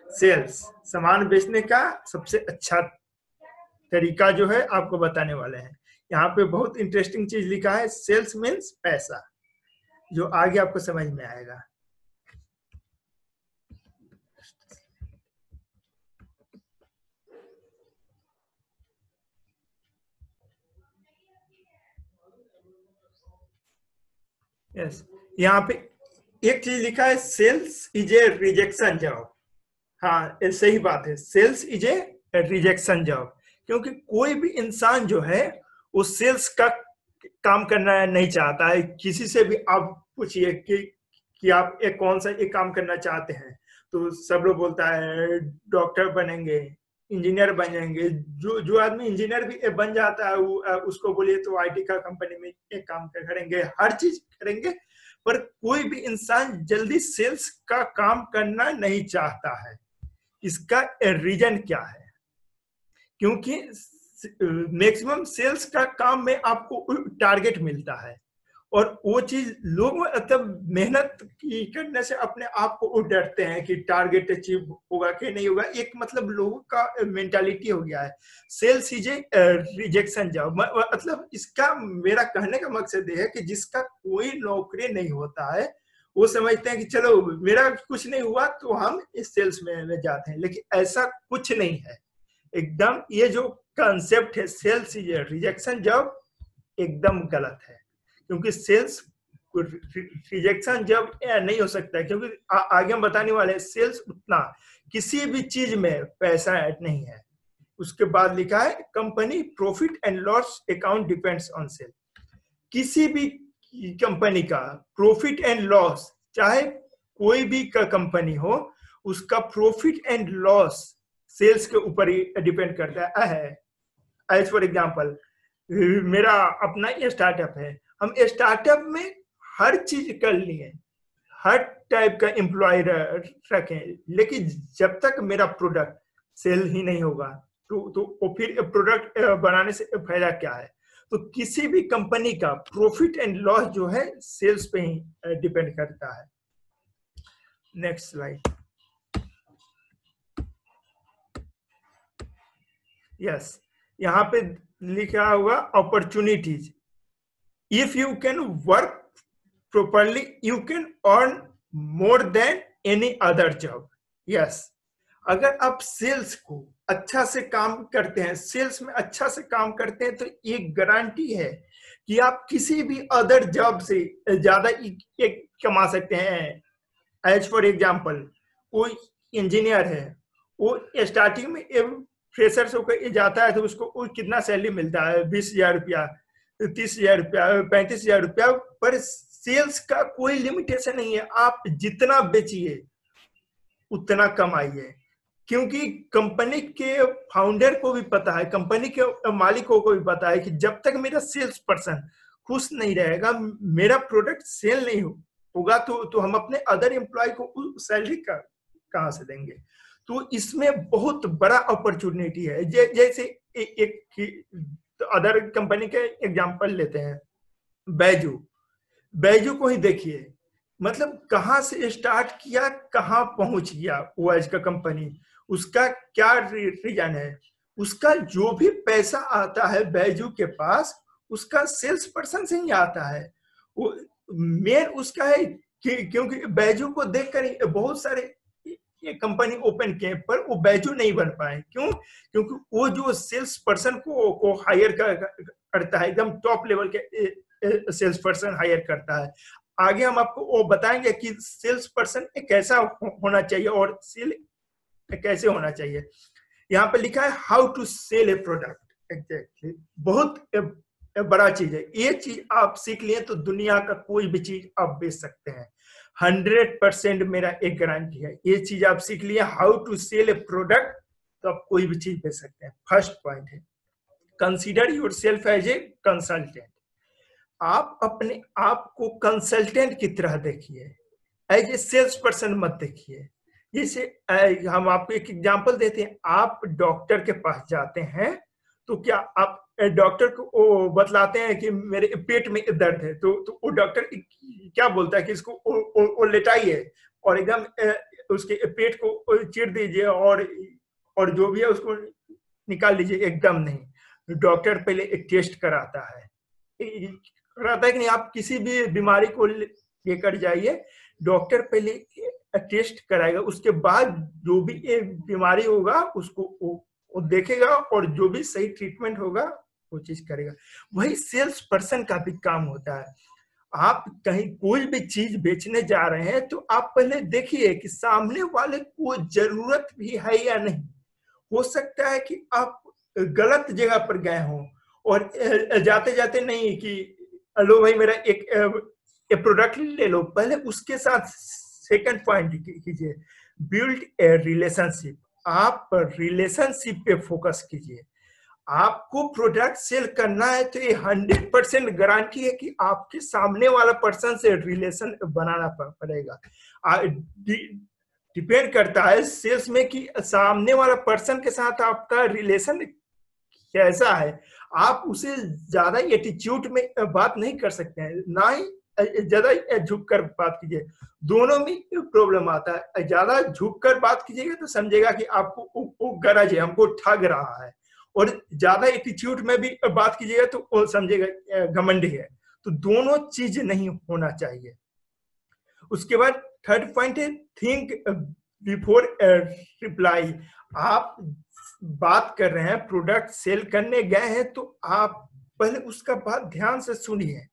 Sales, सामान बेचने का सबसे अच्छा तरीका जो है आपको बताने वाले हैं। यहाँ पे बहुत इंटरेस्टिंग चीज लिखा है, सेल्स मीन्स पैसा, जो आगे आपको समझ में आएगा। यस, यहाँ पे एक चीज लिखा है, sales is a rejection job. हाँ, ये सही बात है, sales is a rejection job, क्योंकि कोई भी इंसान जो है वो सेल्स का काम करना नहीं चाहता है। किसी से भी आप पूछिए कि आप एक कौन सा एक काम करना चाहते हैं, तो सब लोग बोलता है डॉक्टर बनेंगे, इंजीनियर बनेंगे। जो जो आदमी इंजीनियर भी बन जाता है वो उसको बोलिए तो आईटी का कंपनी में एक काम करेंगे, हर चीज करेंगे, पर कोई भी इंसान जल्दी सेल्स का काम करना नहीं चाहता है। इसका रीजन क्या है? क्योंकि मैक्सिमम सेल्स का काम में आपको टारगेट मिलता है, और वो चीज लोग मतलब मेहनत की करने से अपने आप को डरते हैं कि टारगेट अचीव होगा कि नहीं होगा। एक मतलब लोगों का मेंटालिटी हो गया है, sales is a rejection job. मतलब इसका मेरा कहने का मकसद ये है कि जिसका कोई नौकरी नहीं होता है वो समझते हैं कि चलो मेरा कुछ नहीं हुआ तो हम इस सेल्स में जाते हैं, लेकिन ऐसा कुछ नहीं है। एकदम ये जो कंसेप्ट है sales is a rejection job, एकदम गलत है। क्योंकि सेल्स रिजेक्शन जब नहीं हो सकता है, क्योंकि आगे हम बताने वाले हैं सेल्स उतना किसी भी चीज में पैसा ऐड नहीं है। उसके बाद लिखा है company profit and loss account depends on sale. किसी भी कंपनी का प्रॉफिट एंड लॉस, चाहे कोई भी कंपनी हो, उसका प्रॉफिट एंड लॉस सेल्स के ऊपर ही डिपेंड करता है। एज फॉर एग्जाम्पल, मेरा अपना ये स्टार्टअप है, हम स्टार्टअप में हर चीज कर लिए, हर टाइप का एम्प्लॉय रखें, लेकिन जब तक मेरा प्रोडक्ट सेल ही नहीं होगा तो फिर प्रोडक्ट बनाने से फायदा क्या है? तो किसी भी कंपनी का प्रॉफिट एंड लॉस जो है सेल्स पे ही डिपेंड करता है। Next slide. यस, यहाँ पे लिखा हुआ opportunities. If you can work properly you can earn more than any other job. yes, अगर आप सेल्स को अच्छा से काम करते हैं, सेल्स में अच्छा से काम करते हैं, तो एक गारंटी है कि आप किसी भी अदर जॉब से ज्यादा कमा सकते हैं। एज फॉर एग्जाम्पल, कोई इंजीनियर है, वो स्टार्टिंग में फ्रेशर से होकर जाता है तो उसको कितना सैलरी मिलता है? 20,000 रुपया, 30,000 रुपया, 35,000 रुपया। पर सेल्स का कोई लिमिटेशन नहीं है, आप जितना बेचिए उतना कमाइए, क्योंकि कंपनी के फाउंडर को भी पता है, कंपनी के मालिकों को भी पता है कि जब तक मेरा सेल्स पर्सन खुश नहीं रहेगा, मेरा प्रोडक्ट सेल नहीं होगा, तो हम अपने अदर एम्प्लॉय को सैलरी कहां से देंगे? तो इसमें बहुत बड़ा अपॉर्चुनिटी है। जैसे एक अदर कंपनी के एग्जांपल लेते हैं, बैजू को ही देखिए, मतलब कहां से स्टार्ट किया, कहां पहुंच गया वो आज का कंपनी। उसका क्या रीजन है? उसका जो भी पैसा आता है बैजू के पास, उसका सेल्स पर्सन से ही आता है। वो मेन उसका है क्योंकि बैजू को देखकर बहुत सारे ये कंपनी ओपन किए, पर वो बैजू नहीं बन पाए। क्यों? क्योंकि वो जो सेल्स पर्सन को हायर करता है, एकदम टॉप लेवल के सेल्स पर्सन हायर करता है। आगे हम आपको वो बताएंगे कि सेल्स पर्सन कैसा होना चाहिए और सेल कैसे होना चाहिए। यहाँ पे लिखा है how to sell a product. Exactly, बहुत बड़ा चीज है ये। चीज आप सीख लिए तो दुनिया का कोई भी चीज आप बेच सकते हैं। 100% मेरा एक गारंटी है, ये चीज आप सीख लिए, how to sell a product, तो आप कोई भी चीज बेच सकते हैं। फर्स्ट पॉइंट है, consider yourself as a consultant. आप अपने आप को कंसल्टेंट की तरह देखिए, एज ए सेल्स पर्सन मत देखिए। जैसे हम आपको एक एग्जांपल देते हैं, आप डॉक्टर के पास जाते हैं तो क्या आप डॉक्टर को बतलाते हैं कि मेरे पेट में दर्द है, तो वो डॉक्टर क्या बोलता है कि इसको लेटाइए और एकदम उसके पेट को चीर दीजिए और जो भी है उसको निकाल लीजिए, एकदम नहीं। डॉक्टर पहले एक टेस्ट कराता है कि नहीं, आप किसी भी बीमारी को लेकर जाइए, डॉक्टर पहले टेस्ट कराएगा, उसके बाद जो भी बीमारी होगा उसको वो देखेगा और जो भी सही ट्रीटमेंट होगा वो चीज करेगा। वही सेल्स पर्सन का भी काम होता है। आप कहीं कोई भी चीज बेचने जा रहे हैं तो आप पहले देखिए कि सामने वाले को जरूरत भी है या नहीं। हो सकता है कि आप गलत जगह पर गए हों और जाते जाते नहीं कि लो भाई मेरा एक प्रोडक्ट ले लो, पहले उसके साथ सेकंड पॉइंट कीजिए, बिल्ड ए रिलेशनशिप। आप रिलेशनशिप पे फोकस कीजिए। आपको प्रोडक्ट सेल करना है तो ये 100% गारंटी है कि आपके सामने वाला पर्सन से रिलेशन बनाना पड़ेगा। डिपेंड करता है सेल्स में कि सामने वाला पर्सन के साथ आपका रिलेशन कैसा है। आप उसे ज्यादा एटीट्यूड में बात नहीं कर सकते हैं, ना ही ज्यादा झुक कर बात कीजिए, दोनों में प्रॉब्लम आता है। ज्यादा झुक कर बात कीजिएगा तो समझेगा कि आपको गरज है, हमको ठग रहा है, और ज्यादा एटीट्यूड में भी बात कीजिएगा तो समझेगा घमंडी है। तो दोनों चीज नहीं होना चाहिए। उसके बाद थर्ड पॉइंट है थिंक बिफोर रिप्लाई। आप बात कर रहे हैं, प्रोडक्ट सेल करने गए हैं, तो आप पहले उसका बात ध्यान से सुनिए,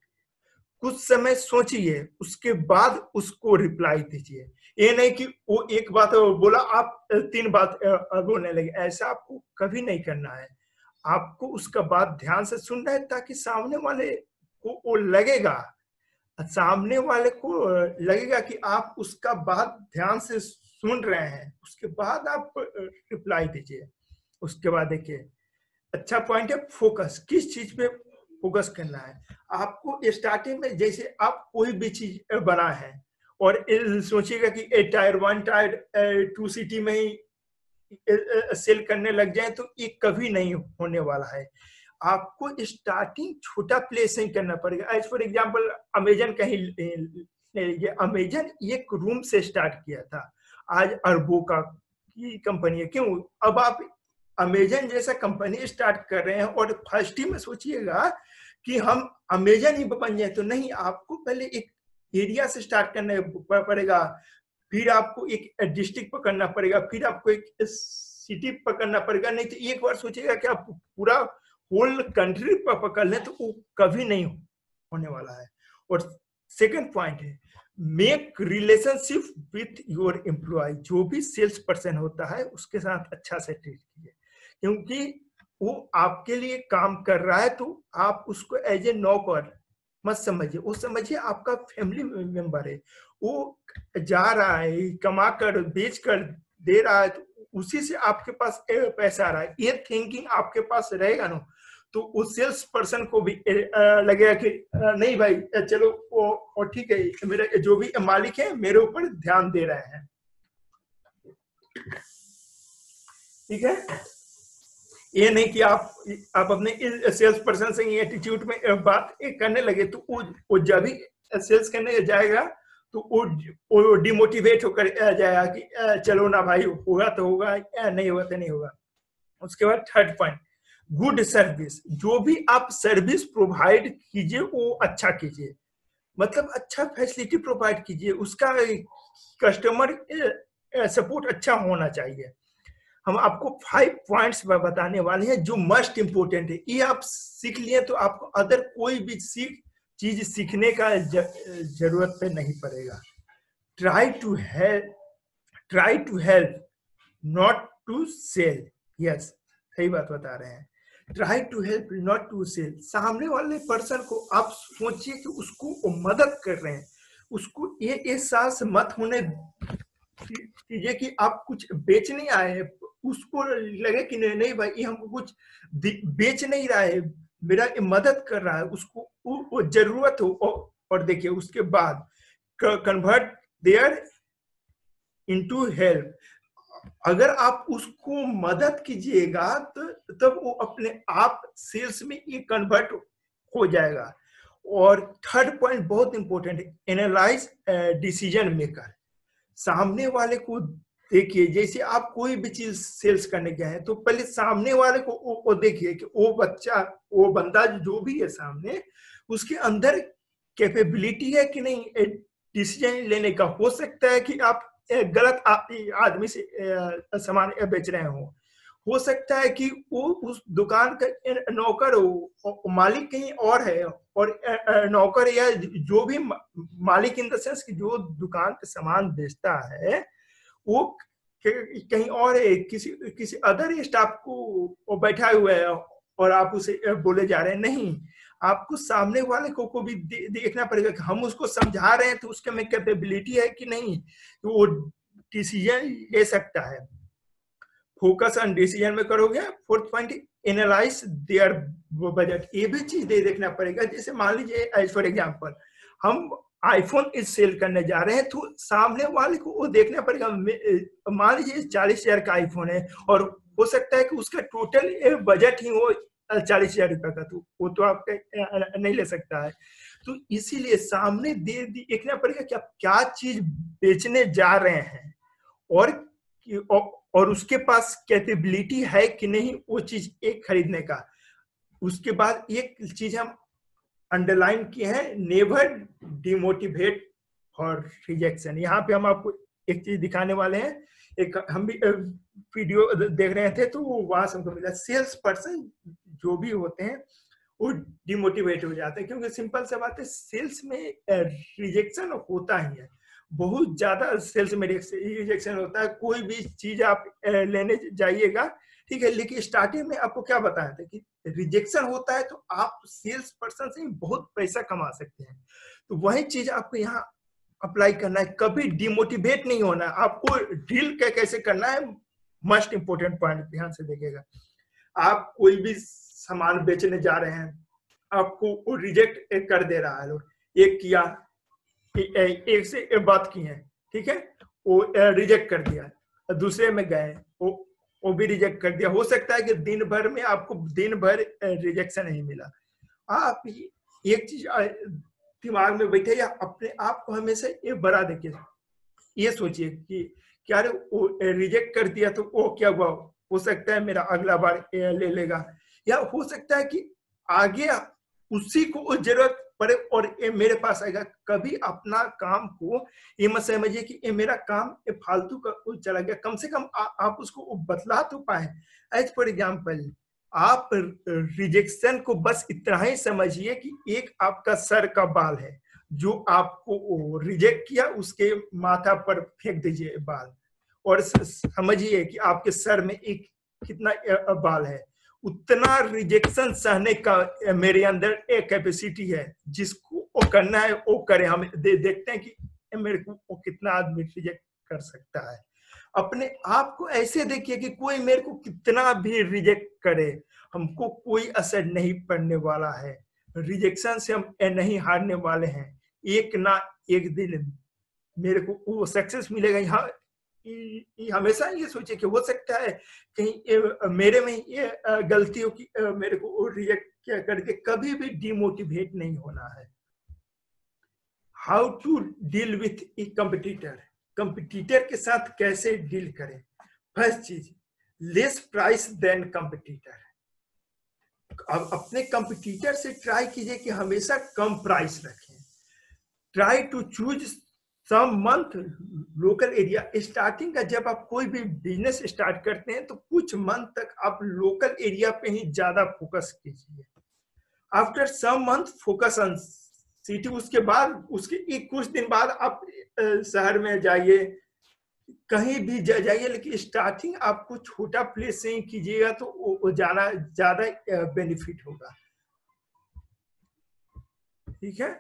कुछ समय सोचिए, उसके बाद उसको रिप्लाई दीजिए। ये नहीं कि वो एक बात बोला आप 3 बात बोलने लगे, ऐसा आपको कभी नहीं करना है। आपको उसका बात ध्यान से सुनना है ताकि सामने वाले को वो लगेगा कि आप उसका बात ध्यान से सुन रहे हैं, उसके बाद आप रिप्लाई दीजिए। उसके बाद देखिए, अच्छा पॉइंट है फोकस, किस चीज पे फोकस करना है। आपको स्टार्टिंग में जैसे आप कोई भी चीज बना है और सोचिएगा कि टायर 1 टायर 2 सिटी में ही सेल करने लग जाए तो ये कभी नहीं होने वाला है। आपको स्टार्टिंग छोटा प्लेस ही करना पड़ेगा। एज फॉर एग्जांपल अमेजन कहीं ले लीजिए, अमेजन एक रूम से स्टार्ट किया था, आज अरबों का की कंपनी है। क्यों? अब आप अमेजन जैसा कंपनी स्टार्ट कर रहे हैं और फर्स्ट ही में सोचिएगा कि हम अमेजन ही बन जाए, तो नहीं, आपको पहले एक एरिया से स्टार्ट करना पड़ेगा, फिर आपको एक डिस्ट्रिक्ट पकड़ना पड़ेगा, फिर आपको एक सिटी पकड़ना पड़ेगा। नहीं तो एक बार सोचिएगा कि आप पूरा होल कंट्री पर पकड़ लें तो वो कभी नहीं होने वाला है। और सेकंड पॉइंट है make relationship with your employ. जो भी सेल्स पर्सन होता है उसके साथ अच्छा से ट्रीट कीजिए, क्योंकि वो आपके लिए काम कर रहा है, तो आप उसको एज ए नौकर मत समझिए, वो समझिए आपका फैमिली मेंबर है। वो जा रहा है, कमा कर बेच कर दे रहा है, तो उसी से आपके पास पैसा आ रहा है। ये थिंकिंग आपके पास रहेगा ना, तो उस सेल्स पर्सन को भी लगेगा कि नहीं भाई चलो वो ठीक है, मेरे जो भी मालिक है मेरे ऊपर ध्यान दे रहे हैं। ठीक है, ये नहीं कि आप अपने सेल्स पर्सन से एटीट्यूड में बात करने लगे तो वो जब भी सेल्स करने जाएगा तो वो डिमोटिवेट होकर जाएगा कि चलो ना भाई, होगा तो होगा, नहीं होगा तो नहीं होगा। उसके बाद थर्ड पॉइंट गुड सर्विस। जो भी आप सर्विस प्रोवाइड कीजिए वो अच्छा कीजिए, मतलब अच्छा फैसिलिटी प्रोवाइड कीजिए, उसका कस्टमर सपोर्ट अच्छा होना चाहिए। हम आपको 5 पॉइंट्स बताने वाले हैं जो मस्ट इंपोर्टेंट है। ये आप सीख लिए तो आपको अदर कोई भी चीज सीखने का जरूरत पे नहीं पड़ेगा। Try to help not to sell. Yes, सही बात बता रहे हैं। Try to help not to sell. सामने वाले पर्सन को आप सोचिए कि उसको मदद कर रहे हैं, उसको ये एहसास मत होने दीजिए कि आप कुछ बेच नहीं आए हैं। उसको लगे कि नहीं भाई ये हमको कुछ बेच नहीं रहा है, मेरा मदद कर रहा है, उसको वो जरूरत हो। और देखिए उसके बाद कन्वर्ट देयर इनटू हेल्प। अगर आप उसको मदद कीजिएगा तो तब वो अपने आप सेल्स में ये कन्वर्ट हो जाएगा। और थर्ड पॉइंट बहुत इंपॉर्टेंट है, एनालाइज डिसीजन मेकर। सामने वाले को देखिए, जैसे आप कोई भी चीज सेल्स करने गए हैं तो पहले सामने वाले को वो देखिए कि वो बच्चा, वो बंदा जो भी है सामने, उसके अंदर कैपेबिलिटी है कि नहीं डिसीजन लेने का। हो सकता है कि आप गलत आदमी से सामान बेच रहे हो सकता है कि वो उस दुकान का नौकर हो, मालिक कहीं और है, और नौकर या जो भी मालिक इन द सेंस कि जो दुकान पे सामान बेचता है वो कहीं और है, किसी किसी अदर स्टाफ को बैठा हुआ है, और आप उसे बोले जा रहे हैं। नहीं, आपको सामने वाले को भी देखना पड़ेगा कि हम उसको समझा रहे हैं तो उसके में कैपेबिलिटी है कि नहीं, तो वो डिसीजन ले सकता है। फोकस ऑन डिसीजन में करोगे। Fourth point, analyse their budget. ये भी चीज देखना पड़ेगा। जैसे मान लीजिए एज फॉर एग्जांपल हम आईफोन इस सेल करने जा रहे हैं, तो सामने वाले को वो देखना पड़ेगा। मान लीजिए 40,000 का आईफोन है और हो सकता है कि उसका टोटल बजट ही हो 40,000 रुपए का, तो वो तो आप नहीं ले सकता है। तो इसीलिए सामने देखना पड़ेगा कि आप क्या चीज बेचने जा रहे हैं, और उसके पास कैपेबिलिटी है कि नहीं वो चीज एक खरीदने का। उसके बाद एक चीज हम अंडरलाइन किए हैं, नेवर डिमोटिवेट फॉर रिजेक्शन। यहाँ पे हम आपको एक चीज दिखाने वाले हैं। एक हम भी वीडियो देख रहे थे तो वहां से हमको मिला, सेल्स पर्सन जो भी होते हैं वो डिमोटिवेट हो जाते हैं, क्योंकि सिंपल सा बात है, सेल्स में रिजेक्शन होता ही है। बहुत ज्यादा सेल्स में रिजेक्शन होता है। कोई भी चीज आप लेने जाइएगा, ठीक है, लेकिन स्टार्टिंग में आपको क्या बताया था कि रिजेक्शन होता है तो आप सेल्स पर्सन से बहुत पैसा कमा सकते हैं। तो वही चीज आपको यहाँ अप्लाई करना है। कभी डिमोटिवेट नहीं होना है। आपको डील कैसे करना है, मोस्ट इंपोर्टेंट पॉइंट ध्यान से देखिएगा। आप कोई भी सामान बेचने जा रहे हैं, आपको रिजेक्ट कर दे रहा है, एक किया, एक से एक बात की है, ठीक है, वो रिजेक्ट कर दिया। दूसरे में गए, वो भी रिजेक्ट कर दिया। हो सकता है कि दिन भर में आपको दिन भर रिजेक्शन नहीं मिला। आप एक चीज दिमाग में बैठे, या अपने आप को हमेशा ये बड़ा देखिए, ये सोचिए कि क्या वो रिजेक्ट कर दिया तो वो क्या हुआ, हो सकता है मेरा अगला बार ले लेगा, या हो सकता है कि आगे उसी को जरूरत पड़े और ये मेरे पास आएगा। कभी अपना काम को ये मत समझिए कि ये मेरा काम ये फालतू का चला गया। कम से कम आप उसको बतला तो पाए। एज फॉर एग्जाम्पल, आप रिजेक्शन को बस इतना ही समझिए कि एक आपका सर का बाल है जो आपको रिजेक्ट किया, उसके माथा पर फेंक दीजिए बाल, और समझिए कि आपके सर में एक कितना बाल है। उतना रिजेक्शन सहने का मेरे अंदर एक कैपेसिटी है। जिसको वो करना है वो करे। हम देखते हैं कि मेरे को वो कितना आदमी रिजेक्ट कर सकता है। अपने आप को ऐसे देखिए कि कोई मेरे को कितना भी रिजेक्ट करे, हमको कोई असर नहीं पड़ने वाला है। रिजेक्शन से हम नहीं हारने वाले हैं। एक ना एक दिन मेरे को वो सक्सेस मिलेगा। यहाँ हमेशा ये सोचे कि हो सकता है कहीं मेरे में ये गलती हो कि मेरे को रिजेक्ट क्या करके। कभी भी डिमोटिवेट नहीं होना है। How to deal with a competitor. Competitor के साथ कैसे डील करें। फर्स्ट चीज, लेस प्राइस देन कंपटीटर। अब अपने कंपटीटर से ट्राई कीजिए कि हमेशा कम प्राइस रखें। Try to choose some month local area. Starting का जब आप कोई भी बिजनेस स्टार्ट करते हैं तो कुछ मंथ तक आप लोकल एरिया पे ही ज्यादा फोकस कीजिए। After some month focus on city. उसके बाद उसके कुछ दिन बाद आप शहर में जाइए, कहीं भी जाइए, लेकिन स्टार्टिंग आपको छोटा प्लेस से ही कीजिएगा तो वो जाना ज्यादा बेनिफिट होगा। ठीक है।